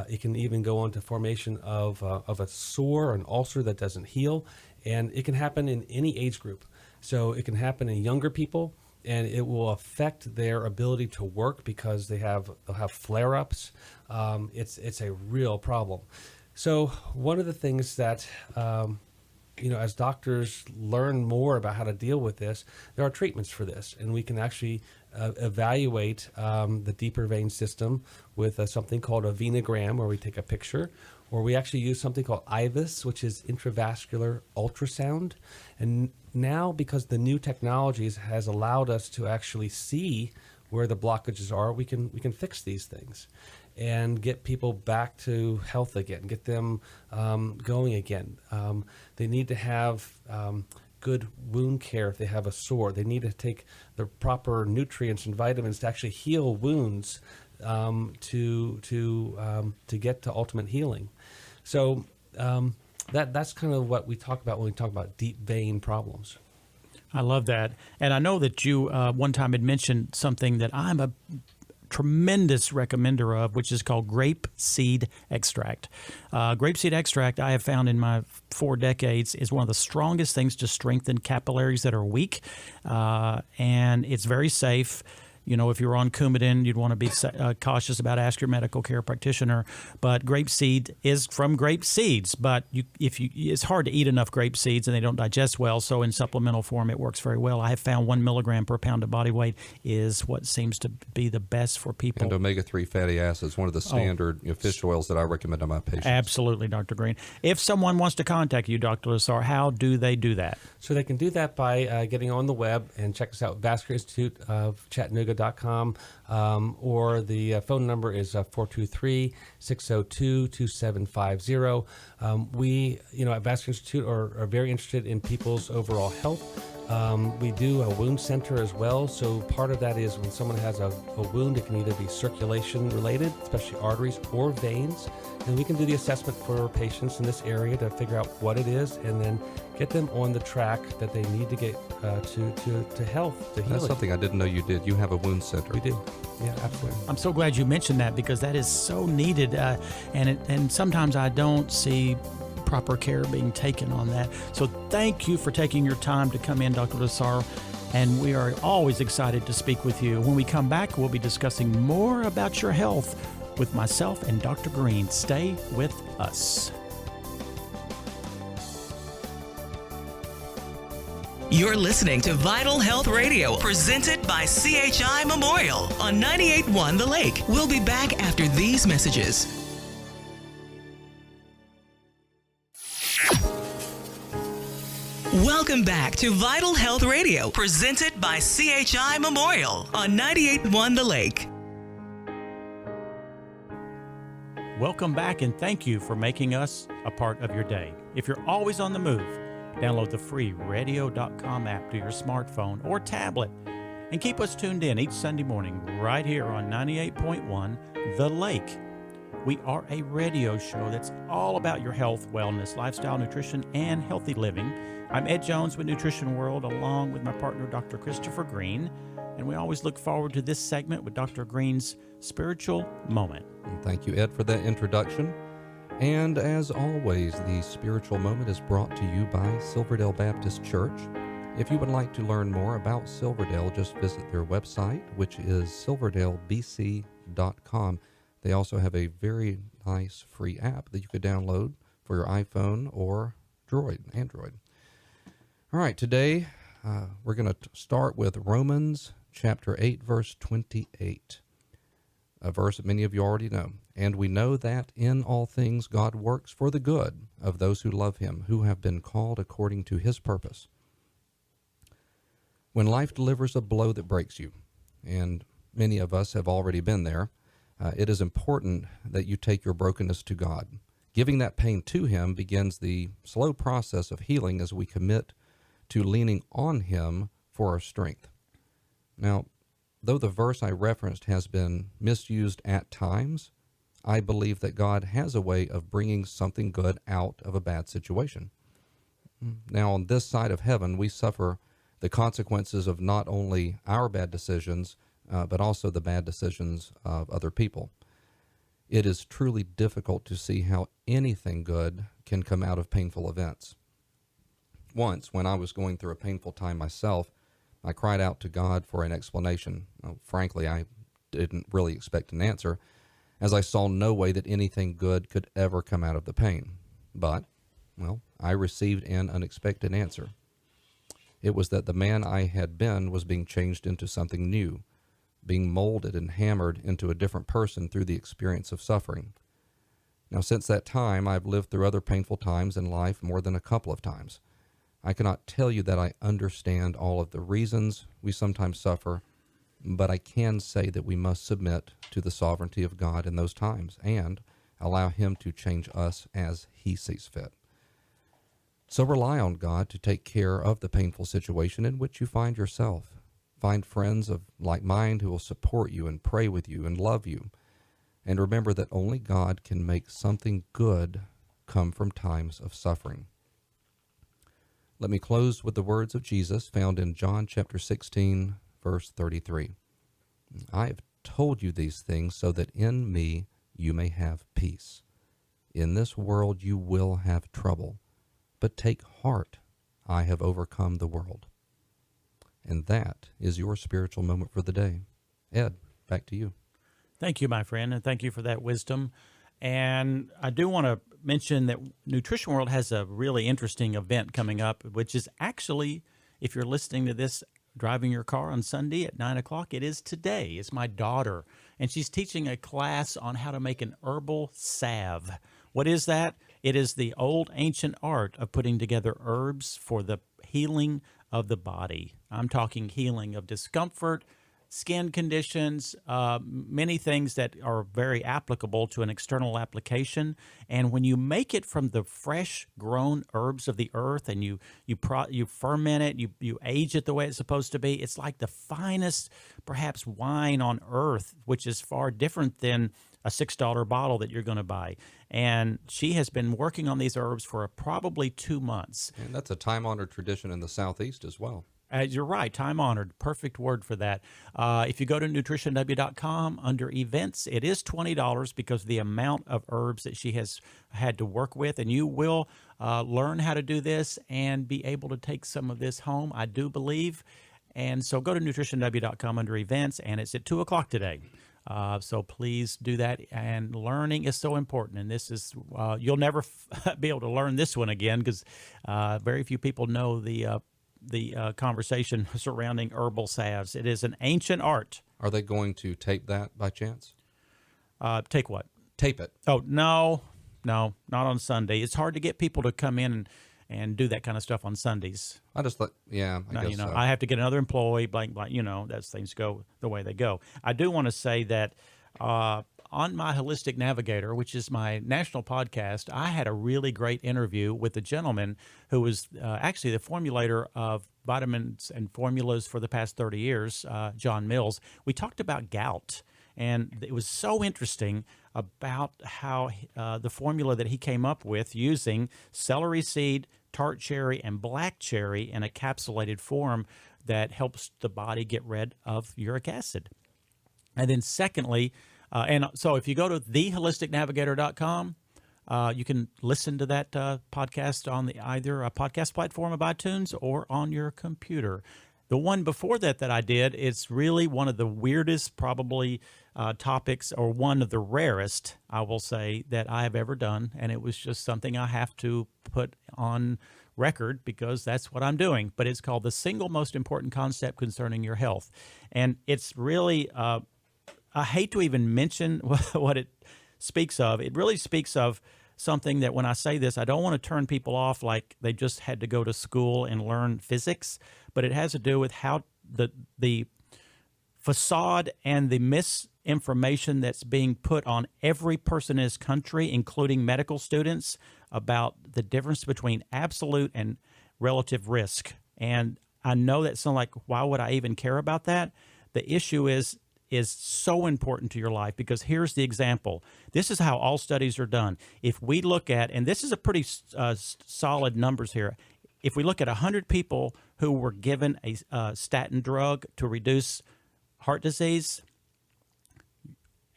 Speaker 6: It can even go on to formation of a sore, an ulcer that doesn't heal. And it can happen in any age group. So it can happen in younger people, and it will affect their ability to work because they'll have flare-ups. It's a real problem. So one of the things that as doctors learn more about how to deal with this, there are treatments for this, and we can actually evaluate the deeper vein system with something called a venogram, where we take a picture, or we actually use something called IVUS, which is intravascular ultrasound. And now, because the new technologies has allowed us to actually see where the blockages are, we can fix these things and get people back to health again, get them going again. They need to have good wound care if they have a sore. They need to take the proper nutrients and vitamins to actually heal wounds to get to ultimate healing. So that's kind of what we talk about when we talk about deep vein problems.
Speaker 3: I love that. And I know that you one time had mentioned something that I'm a tremendous recommender of, which is called grape seed extract. Grape seed extract, I have found in my 4 decades, is one of the strongest things to strengthen capillaries that are weak. And it's very safe. You know, if you're on Coumadin, you'd want to be cautious about asking your medical care practitioner. But grape seed is from grape seeds. But it's hard to eat enough grape seeds and they don't digest well. So in supplemental form, it works very well. I have found 1 milligram per pound of body weight is what seems to be the best for people.
Speaker 4: And omega-3 fatty acids, one of the standard fish oils that I recommend to my patients.
Speaker 3: Absolutely, Dr. Greene. If someone wants to contact you, Dr. Lassar, how do they do that?
Speaker 6: So they can do that by getting on the web and check us out, Vascular Institute of Chattanooga.com, or the phone number is 423-602-2750. We, at Vascular Institute are very interested in people's overall health. We do a wound center as well, so part of that is when someone has a wound, it can either be circulation related, especially arteries or veins, and we can do the assessment for patients in this area to figure out what it is and then get them on the track that they need to get to health, to healing.
Speaker 4: That's something I didn't know you did. You have a wound center.
Speaker 6: We do. Yeah, absolutely.
Speaker 3: I'm so glad you mentioned that because that is so needed, and sometimes I don't see proper care being taken on that. So thank you for taking your time to come in, Dr. Lassar, and we are always excited to speak with you. When we come back, we'll be discussing more about your health with myself and Dr. Greene. Stay with us.
Speaker 2: You're listening to Vital Health Radio, presented by CHI Memorial on 98.1 The Lake. We'll be back after these messages. Welcome back to Vital Health Radio, presented by CHI Memorial on 98.1 The Lake.
Speaker 3: Welcome back, and thank you for making us a part of your day. If you're always on the move, download the free radio.com app to your smartphone or tablet and keep us tuned in each Sunday morning right here on 98.1 The Lake. We are a radio show that's all about your health, wellness, lifestyle, nutrition, and healthy living. I'm Ed Jones with Nutrition World, along with my partner, Dr. Christopher Greene, and we always look forward to this segment with Dr. Greene's Spiritual Moment.
Speaker 4: And thank you, Ed, for that introduction. And as always, the Spiritual Moment is brought to you by Silverdale Baptist Church. If you would like to learn more about Silverdale, just visit their website, which is silverdalebc.com. They also have a very nice free app that you could download for your iPhone or Android. All right, today we're going to start with Romans chapter 8, verse 28, a verse that many of you already know. And we know that in all things God works for the good of those who love him, who have been called according to his purpose. When life delivers a blow that breaks you, and many of us have already been there, it is important that you take your brokenness to God. Giving that pain to him begins the slow process of healing as we commit to leaning on him for our strength. Now, though the verse I referenced has been misused at times, I believe that God has a way of bringing something good out of a bad situation. Now, on this side of heaven, we suffer the consequences of not only our bad decisions, but also the bad decisions of other people. It is truly difficult to see how anything good can come out of painful events. Once, when I was going through a painful time myself, I cried out to God for an explanation. Well, frankly, I didn't really expect an answer, as I saw no way that anything good could ever come out of the pain. But, well, I received an unexpected answer. It was that the man I had been was being changed into something new, being molded and hammered into a different person through the experience of suffering. Now, since that time, I've lived through other painful times in life more than a couple of times. I cannot tell you that I understand all of the reasons we sometimes suffer, but I can say that we must submit to the sovereignty of God in those times and allow him to change us as he sees fit. So rely on God to take care of the painful situation in which you find yourself. Find friends of like mind who will support you and pray with you and love you. And remember that only God can make something good come from times of suffering. Let me close with the words of Jesus found in John chapter 16, verse 33. I have told you these things so that in me you may have peace. In this world you will have trouble, but take heart, I have overcome the world. And that is your spiritual moment for the day. Ed, back to you.
Speaker 3: Thank you, my friend, and thank you for that wisdom. And I do want to mention that Nutrition World has a really interesting event coming up, which is actually, if you're listening to this driving your car on Sunday at 9 o'clock, it is today. It's my daughter, and she's teaching a class on how to make an herbal salve. What is that? It is the old ancient art of putting together herbs for the healing of the body. I'm talking healing of discomfort, skin conditions, many things that are very applicable to an external application. And when you make it from the fresh grown herbs of the earth and you ferment it, you age it the way it's supposed to be, it's like the finest, perhaps, wine on earth, which is far different than a $6 bottle that you're going to buy. And she has been working on these herbs for probably 2 months.
Speaker 4: And that's a time-honored tradition in the Southeast as well.
Speaker 3: You're right, time-honored, perfect word for that. If you go to nutritionw.com under events, it is $20 because of the amount of herbs that she has had to work with, and you will learn how to do this and be able to take some of this home, I do believe. And so go to nutritionw.com under events, and it's at 2 o'clock today. So please do that. And learning is so important. And this is, you'll never be able to learn this one again because very few people know the conversation surrounding herbal salves. It is an ancient art.
Speaker 4: Are they going to tape that by chance?
Speaker 3: Take what?
Speaker 4: Tape it.
Speaker 3: Oh, no, not on Sunday. It's hard to get people to come in and do that kind of stuff on Sundays.
Speaker 4: I just thought, yeah, I guess so.
Speaker 3: I have to get another employee, blank, that's things go the way they go. I do want to say that on my Holistic Navigator, which is my national podcast, I had a really great interview with a gentleman who was actually the formulator of vitamins and formulas for the past 30 years, John Mills. We talked about gout, and it was so interesting about how the formula that he came up with using celery seed, tart cherry, and black cherry in a capsulated form that helps the body get rid of uric acid. And then secondly, and so if you go to theholisticnavigator.com, you can listen to that podcast on either a podcast platform of iTunes or on your computer. The one before that I did, it's really one of the weirdest probably topics, or one of the rarest, I will say, that I have ever done. And it was just something I have to put on record because that's what I'm doing. But it's called The Single Most Important Concept Concerning Your Health. And it's really, I hate to even mention what it speaks of. It really speaks of something that when I say this, I don't want to turn people off like they just had to go to school and learn physics, but it has to do with how the facade and the misinformation that's being put on every person in this country, including medical students, about the difference between absolute and relative risk. And I know that sounds like, why would I even care about that? The issue is so important to your life because here's the example. This is how all studies are done. If we look at, and this is a pretty solid numbers here, if we look at 100 people who were given a statin drug to reduce heart disease,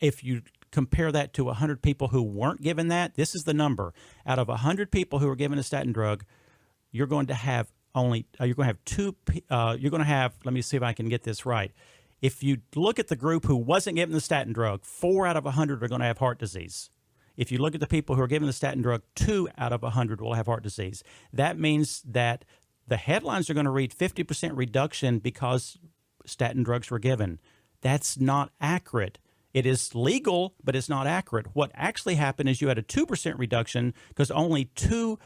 Speaker 3: if you compare that to 100 people who weren't given that, this is the number. Out of 100 people who were given a statin drug, you're going to have let me see if I can get this right. If you look at the group who wasn't given the statin drug, 4 out of 100 are going to have heart disease. If you look at the people who are given the statin drug, 2 out of 100 will have heart disease. That means that the headlines are going to read 50% reduction because statin drugs were given. That's not accurate. It is legal, but it's not accurate. What actually happened is you had a 2% reduction because only 2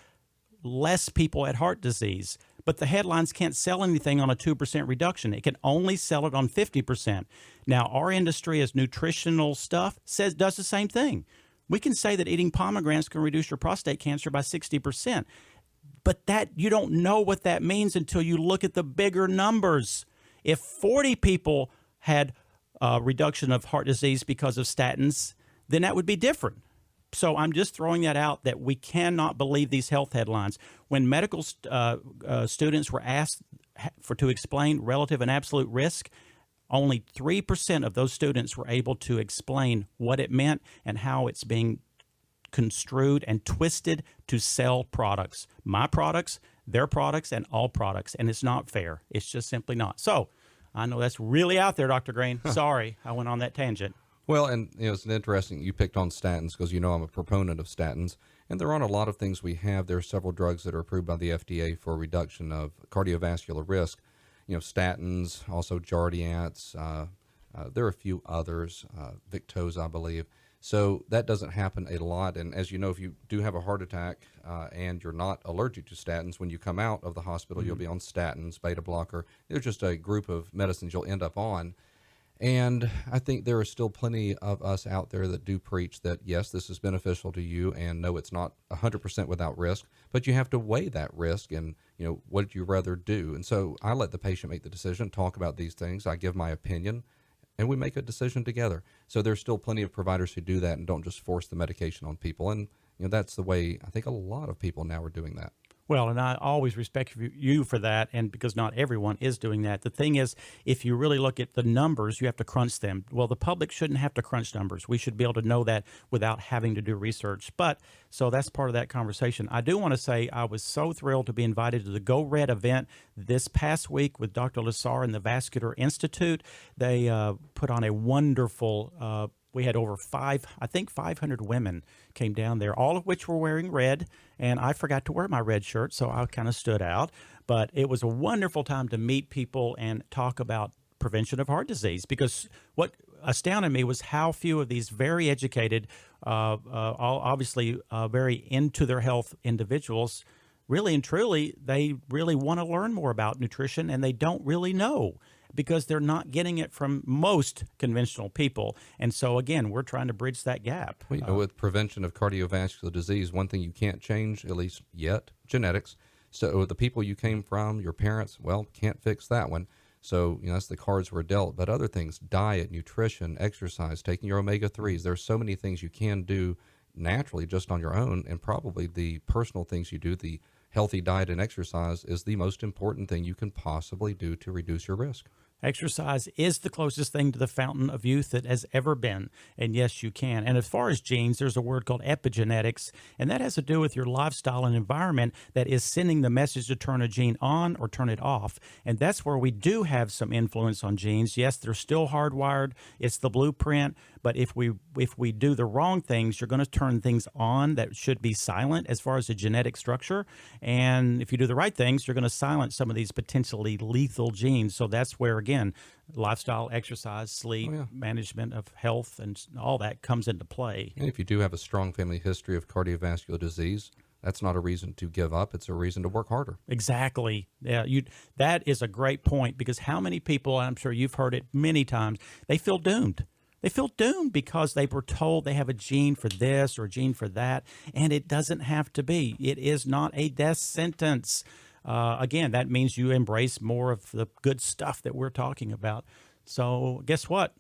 Speaker 3: less people had heart disease. But the headlines can't sell anything on a 2% reduction. It can only sell it on 50%. Now, our industry as nutritional stuff does the same thing. We can say that eating pomegranates can reduce your prostate cancer by 60%. But that you don't know what that means until you look at the bigger numbers. If 40 people had a reduction of heart disease because of statins, then that would be different. So I'm just throwing that out, that we cannot believe these health headlines. When medical students were asked to explain relative and absolute risk, only 3% of those students were able to explain what it meant and how it's being construed and twisted to sell products. My products, their products, and all products. And it's not fair. It's just simply not. So I know that's really out there, Dr. Greene. Sorry, I went on that tangent.
Speaker 4: Well, and it's interesting you picked on statins because I'm a proponent of statins, and there aren't a lot of things we have. There are several drugs that are approved by the FDA for reduction of cardiovascular risk. Statins, also Jardiance. There are a few others, Victoza, I believe. So that doesn't happen a lot. And as you know, if you do have a heart attack and you're not allergic to statins, when you come out of the hospital, you'll be on statins, beta blocker. There's just a group of medicines you'll end up on. And I think there are still plenty of us out there that do preach that, yes, this is beneficial to you, and no, it's not 100% without risk, but you have to weigh that risk and, what would you rather do? And so I let the patient make the decision, talk about these things. I give my opinion, and we make a decision together. So there's still plenty of providers who do that and don't just force the medication on people. And, that's the way I think a lot of people now are doing that.
Speaker 3: Well, and I always respect you for that, and because not everyone is doing that. The thing is, if you really look at the numbers, you have to crunch them. Well, the public shouldn't have to crunch numbers. We should be able to know that without having to do research. But so that's part of that conversation. I do want to say I was so thrilled to be invited to the Go Red event this past week with Dr. Lassar and the Vascular Institute. They put on a wonderful we had over 500 women came down there, all of which were wearing red, and I forgot to wear my red shirt, so I kind of stood out. But it was a wonderful time to meet people and talk about prevention of heart disease, because what astounded me was how few of these very educated, obviously very into their health individuals, really and truly, they really want to learn more about nutrition, and they don't really know, because they're not getting it from most conventional people. And so, again, we're trying to bridge that gap.
Speaker 4: Well, with prevention of cardiovascular disease, one thing you can't change, at least yet, genetics. So the people you came from, your parents, well, can't fix that one. So, that's the cards we're dealt. But other things, diet, nutrition, exercise, taking your omega-3s, there's so many things you can do naturally just on your own, and probably the personal things you do, the healthy diet and exercise, is the most important thing you can possibly do to reduce your risk.
Speaker 3: Exercise is the closest thing to the fountain of youth that has ever been. And yes, you can. And as far as genes, there's a word called epigenetics, and that has to do with your lifestyle and environment that is sending the message to turn a gene on or turn it off. And that's where we do have some influence on genes. Yes, they're still hardwired. It's the blueprint. But if we do the wrong things, you're going to turn things on that should be silent as far as the genetic structure. And if you do the right things, you're going to silence some of these potentially lethal genes. So that's where, again, lifestyle, exercise, sleep, management of health, and all that comes into play.
Speaker 4: And if you do have a strong family history of cardiovascular disease, that's not a reason to give up. It's a reason to work harder.
Speaker 3: Exactly. Yeah, that is a great point, because how many people, I'm sure you've heard it many times, they feel doomed. They feel doomed because they were told they have a gene for this or a gene for that, and it doesn't have to be. It is not a death sentence. Again, that means you embrace more of the good stuff that we're talking about. So guess what?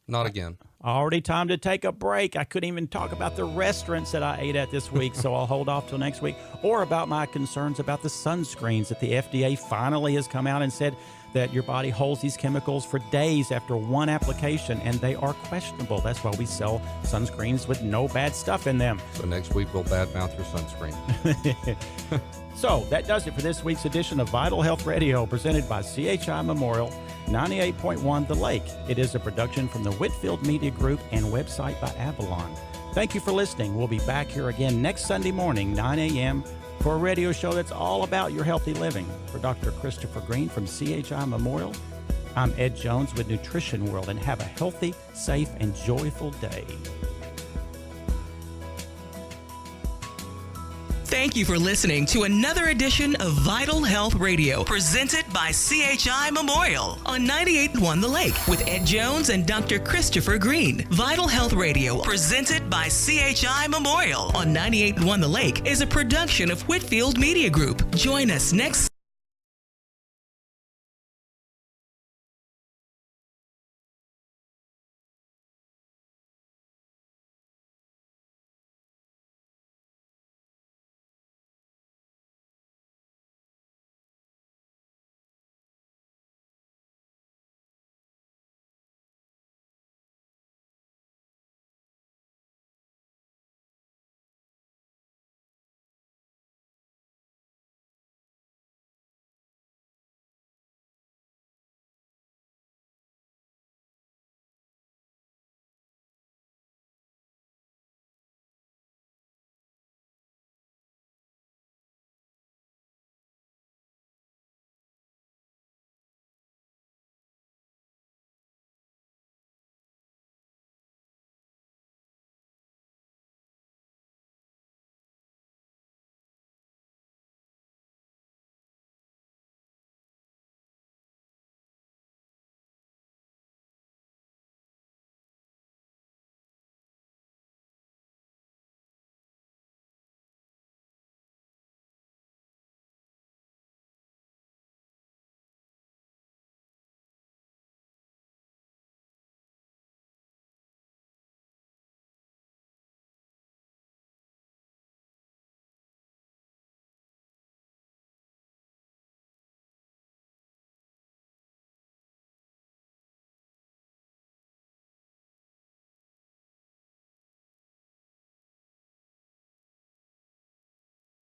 Speaker 4: Not again.
Speaker 3: Already time to take a break. I couldn't even talk about the restaurants that I ate at this week, so I'll hold off till next week, or about my concerns about the sunscreens that the FDA finally has come out and said that your body holds these chemicals for days after one application, and they are questionable. That's why we sell sunscreens with no bad stuff in them.
Speaker 4: So next week we'll badmouth your sunscreen.
Speaker 3: So that does it for this week's edition of Vital Health Radio, presented by CHI Memorial 98.1 The Lake. It is a production from the Whitfield Media Group and website by Avalon. Thank you for listening. We'll be back here again next Sunday morning, 9 a.m., for a radio show that's all about your healthy living. For Dr. Christopher Greene from CHI Memorial, I'm Ed Jones with Nutrition World, and have a healthy, safe, and joyful day.
Speaker 2: Thank you for listening to another edition of Vital Health Radio, presented by CHI Memorial on 98.1 The Lake with Ed Jones and Dr. Christopher Greene. Vital Health Radio, presented by CHI Memorial on 98.1 The Lake, is a production of Whitfield Media Group. Join us next